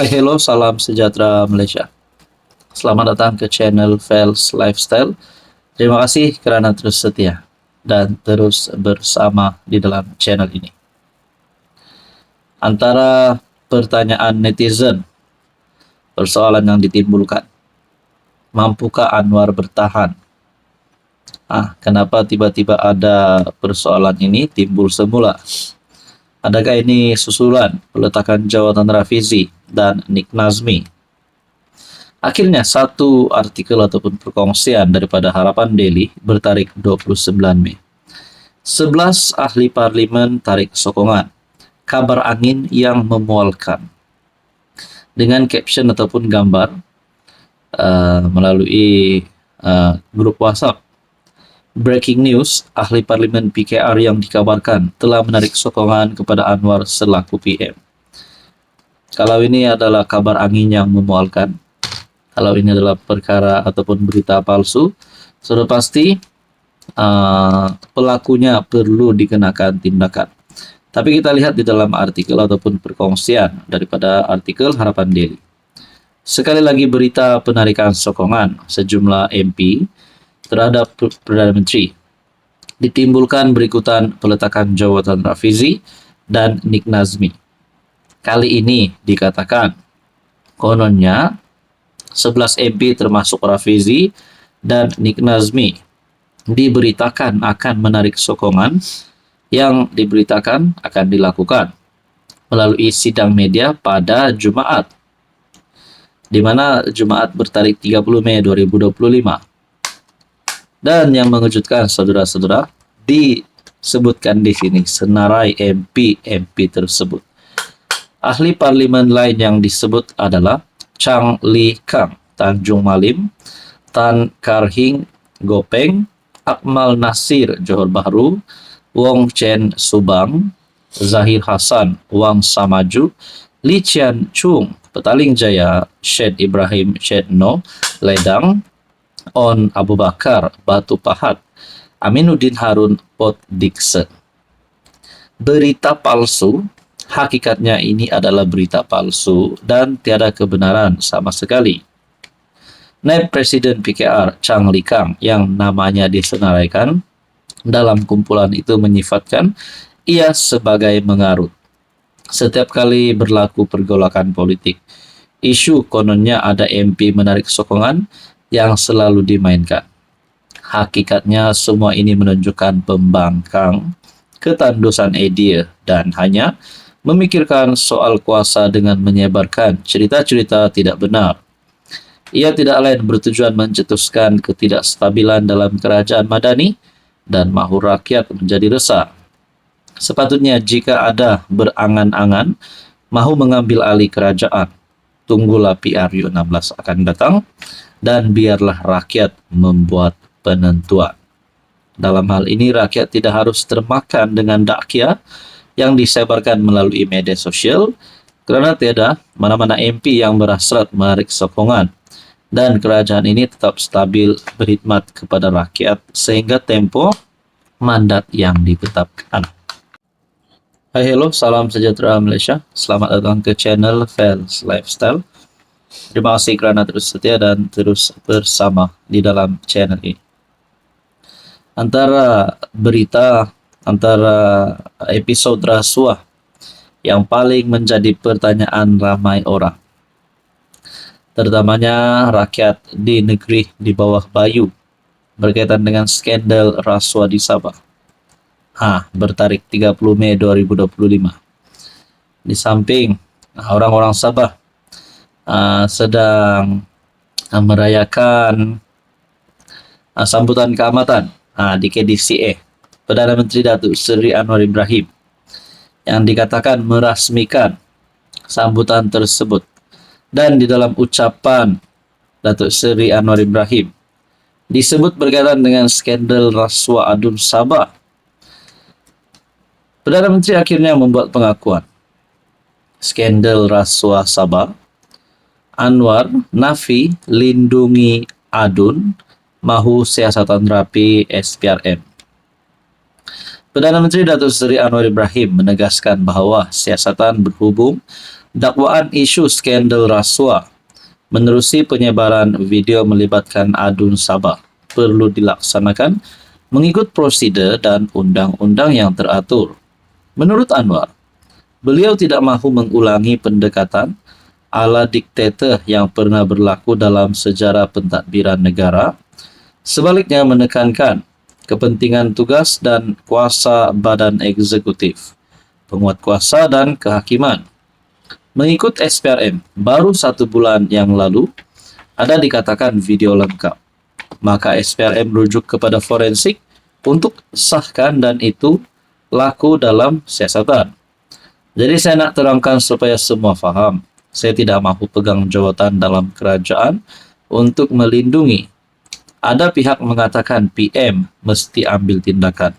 Hai, hello, salam sejahtera Malaysia. Selamat datang ke channel Fels Lifestyle. Terima kasih kerana terus setia dan terus bersama di dalam channel ini. Antara pertanyaan netizen, persoalan yang ditimbulkan, mampukah Anwar bertahan? Kenapa tiba-tiba ada persoalan ini timbul semula? Adakah ini susulan peletakan jawatan Rafizi dan Nik Nazmi? Akhirnya satu artikel ataupun perkongsian daripada Harapan Daily bertarikh 29 Mei. 11 ahli parlimen tarik sokongan. Kabar angin yang memualkan. Dengan caption ataupun gambar melalui grup WhatsApp. Breaking news, ahli parlimen PKR yang dikabarkan telah menarik sokongan kepada Anwar selaku PM. Kalau ini adalah kabar angin yang memualkan, kalau ini adalah perkara ataupun berita palsu, sudah pasti pelakunya perlu dikenakan tindakan. Tapi kita lihat di dalam artikel ataupun perkongsian daripada artikel Harapan Daily. Sekali lagi berita penarikan sokongan sejumlah MP terhadap Perdana Menteri ditimbulkan berikutan peletakan jawatan Rafizi dan Nik Nazmi. Kali ini dikatakan kononnya 11 MP termasuk Rafizi dan Nik Nazmi diberitakan akan menarik sokongan yang diberitakan akan dilakukan melalui sidang media pada Jumaat, di mana Jumaat bertarikh 30 Mei 2025. Dan yang mengejutkan saudara-saudara, disebutkan di sini senarai MP tersebut. Ahli parlimen lain yang disebut adalah Chang Li Kang, Tanjung Malim, Tan Kar Hing Gopeng, Akmal Nasir Johor Bahru, Wong Chen Subang, Zahir Hasan Wang Samaju, Li Chian Chung Petaling Jaya, Syed Ibrahim Syed No Ledang, On Abu Bakar Batu Pahat, Aminuddin Harun Pot Dixon. Berita palsu, hakikatnya ini adalah berita palsu dan tiada kebenaran sama sekali. Naib Presiden PKR Chang Li Kang yang namanya disenaraikan dalam kumpulan itu menyifatkan ia sebagai mengarut. Setiap kali berlaku pergolakan politik, isu kononnya ada MP menarik sokongan yang selalu dimainkan. Hakikatnya semua ini menunjukkan pembangkang, ketandusan idea dan hanya memikirkan soal kuasa dengan menyebarkan cerita-cerita tidak benar. Ia tidak lain bertujuan mencetuskan ketidakstabilan dalam kerajaan madani dan mahu rakyat menjadi resah. Sepatutnya jika ada berangan-angan mahu mengambil alih kerajaan, tunggulah PRU 16 akan datang dan biarlah rakyat membuat penentuan. Dalam hal ini rakyat tidak harus termakan dengan dakwah yang disebarkan melalui media sosial kerana tiada mana-mana MP yang berhasrat menarik sokongan dan kerajaan ini tetap stabil berkhidmat kepada rakyat sehingga tempoh mandat yang ditetapkan. Hai, hello, salam sejahtera Malaysia. Selamat datang ke channel Fels Lifestyle. Terima kasih kerana terus setia dan terus bersama di dalam channel ini. Antara episod rasuah yang paling menjadi pertanyaan ramai orang, terutamanya rakyat di negeri di bawah bayu, berkaitan dengan skandal rasuah di Sabah. Bertarikh 30 Mei 2025. Di samping orang-orang Sabah sedang merayakan sambutan keamatan di KDCA, Perdana Menteri Datuk Seri Anwar Ibrahim yang dikatakan merasmikan sambutan tersebut. Dan di dalam ucapan Datuk Seri Anwar Ibrahim disebut berkaitan dengan skandal rasuah adun Sabah. Perdana Menteri akhirnya membuat pengakuan. Skandal rasuah Sabah, Anwar nafi lindungi adun, mahu siasatan rapi SPRM. Perdana Menteri Datuk Seri Anwar Ibrahim menegaskan bahawa siasatan berhubung Dakwaan isu skandal rasuah menerusi penyebaran video melibatkan Adun Sabah perlu dilaksanakan mengikut prosedur dan undang-undang yang teratur. Menurut Anwar, beliau tidak mahu mengulangi pendekatan ala diktator yang pernah berlaku dalam sejarah pentadbiran negara. Sebaliknya menekankan kepentingan tugas dan kuasa badan eksekutif, penguat kuasa dan kehakiman. Mengikut SPRM, baru 1 bulan yang lalu ada dikatakan video lengkap. Maka SPRM merujuk kepada forensik untuk sahkan dan itu laku dalam siasatan. Jadi saya nak terangkan supaya semua faham. Saya tidak mahu pegang jawatan dalam kerajaan untuk melindungi. Ada pihak mengatakan PM mesti ambil tindakan.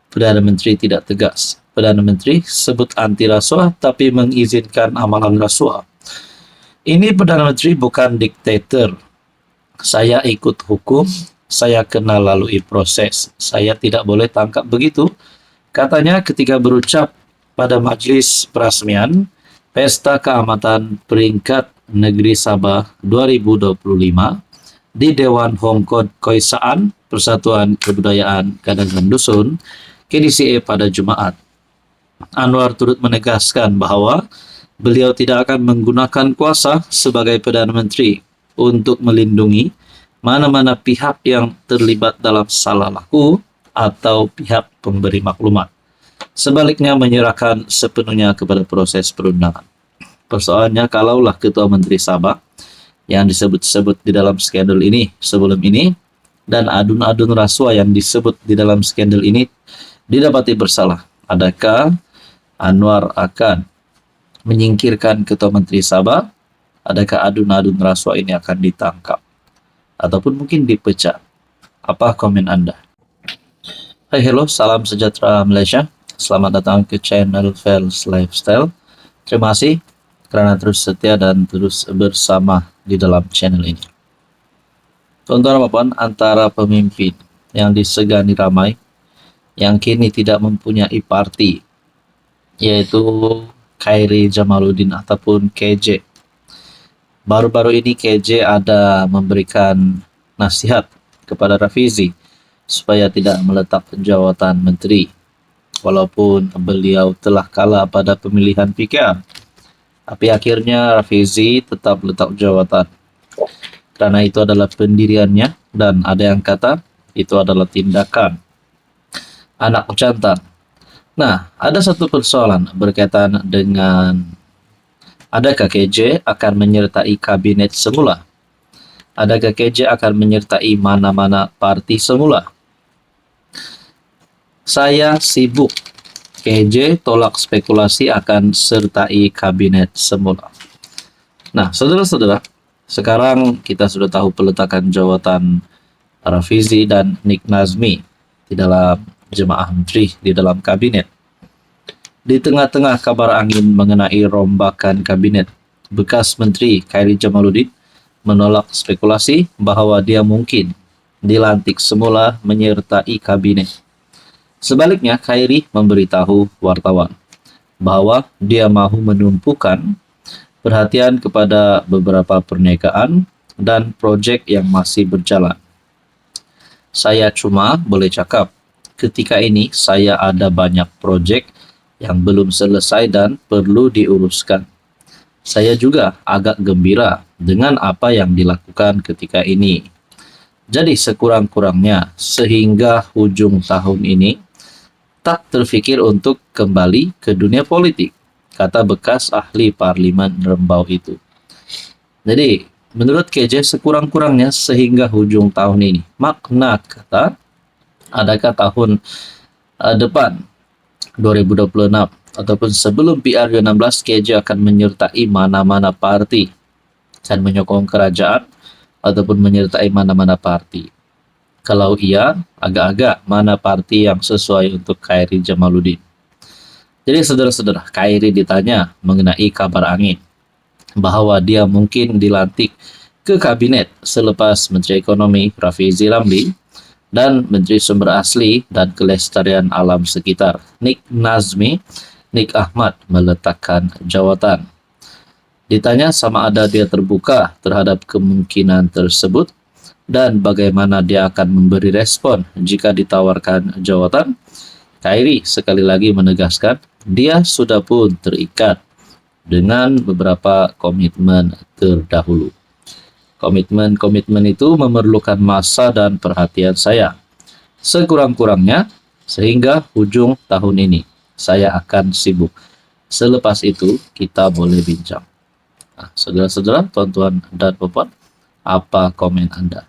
Perdana Menteri tidak tegas. Perdana Menteri sebut anti rasuah tapi mengizinkan amalan rasuah. Ini Perdana Menteri bukan diktator. Saya ikut hukum, saya kena lalui proses. Saya tidak boleh tangkap begitu. Katanya ketika berucap pada majlis peresmian Pesta Keamatan Peringkat Negeri Sabah 2025 di Dewan Hongkod Koisaan Persatuan Kebudayaan Kadangan Dusun KDCA pada Jumaat. Anwar turut menegaskan bahwa beliau tidak akan menggunakan kuasa sebagai Perdana Menteri untuk melindungi mana-mana pihak yang terlibat dalam salah laku atau pihak pemberi maklumat. Sebaliknya menyerahkan sepenuhnya kepada proses perundangan. Persoalannya kalaulah Ketua Menteri Sabah yang disebut-sebut di dalam skandal ini sebelum ini dan adun-adun rasuah yang disebut di dalam skandal ini didapati bersalah, adakah Anwar akan menyingkirkan Ketua Menteri Sabah? Adakah adun-adun rasuah ini akan ditangkap? Ataupun mungkin dipecat? Apa komen Anda? Hai, hello, salam sejahtera Malaysia. Selamat datang ke channel Fels Lifestyle. Terima kasih karena terus setia dan terus bersama di dalam channel ini. Tuan-tuan dan puan, antara pemimpin yang disegani ramai, yang kini tidak mempunyai parti, yaitu Khairi Jamaluddin ataupun KJ. Baru-baru ini KJ ada memberikan nasihat kepada Rafizi supaya tidak meletak jawatan menteri, walaupun beliau telah kalah pada pemilihan PKR. Tapi akhirnya Rafizi tetap letak jawatan, karena itu adalah pendiriannya dan ada yang kata itu adalah tindakan anak jantan. Nah, ada satu persoalan berkaitan dengan adakah KJ akan menyertai kabinet semula? Adakah KJ akan menyertai mana-mana parti semula? Saya sibuk. KJ tolak spekulasi akan sertai kabinet semula. Nah, saudara-saudara, sekarang kita sudah tahu peletakan jawatan Rafizi dan Nik Nazmi di dalam jemaah menteri di dalam kabinet. Di tengah-tengah kabar angin mengenai rombakan kabinet, bekas Menteri Khairi Jamaluddin menolak spekulasi bahwa dia mungkin dilantik semula menyertai kabinet. Sebaliknya, Khairi memberitahu wartawan bahwa dia mahu menumpukan perhatian kepada beberapa perniagaan dan proyek yang masih berjalan. Saya cuma boleh cakap, ketika ini saya ada banyak proyek yang belum selesai dan perlu diuruskan. Saya juga agak gembira dengan apa yang dilakukan ketika ini. Jadi sekurang-kurangnya sehingga ujung tahun ini tak terfikir untuk kembali ke dunia politik, kata bekas ahli parlimen Rembau itu. Jadi menurut KJ sekurang-kurangnya sehingga ujung tahun ini. Makna kata, adakah tahun depan 2026 ataupun sebelum PR16 KJ akan menyertai mana-mana parti dan menyokong kerajaan ataupun menyertai mana-mana parti? Kalau iya, agak-agak mana parti yang sesuai untuk Khairi Jamaluddin? Jadi saudara-saudara, Khairi ditanya mengenai kabar angin bahwa dia mungkin dilantik ke kabinet selepas Menteri Ekonomi Rafizi Ramli dan Menteri Sumber Asli dan Kelestarian Alam Sekitar Nik Nazmi, Nik Ahmad meletakkan jawatan. Ditanya sama ada dia terbuka terhadap kemungkinan tersebut dan bagaimana dia akan memberi respon jika ditawarkan jawatan, Kyrie sekali lagi menegaskan dia sudah pun terikat dengan beberapa komitmen terdahulu. Komitmen-komitmen itu memerlukan masa dan perhatian saya. Sekurang-kurangnya sehingga ujung tahun ini saya akan sibuk. Selepas itu kita boleh bincang. Nah, saudara-saudara, tuan-tuan dan puan, apa komen Anda?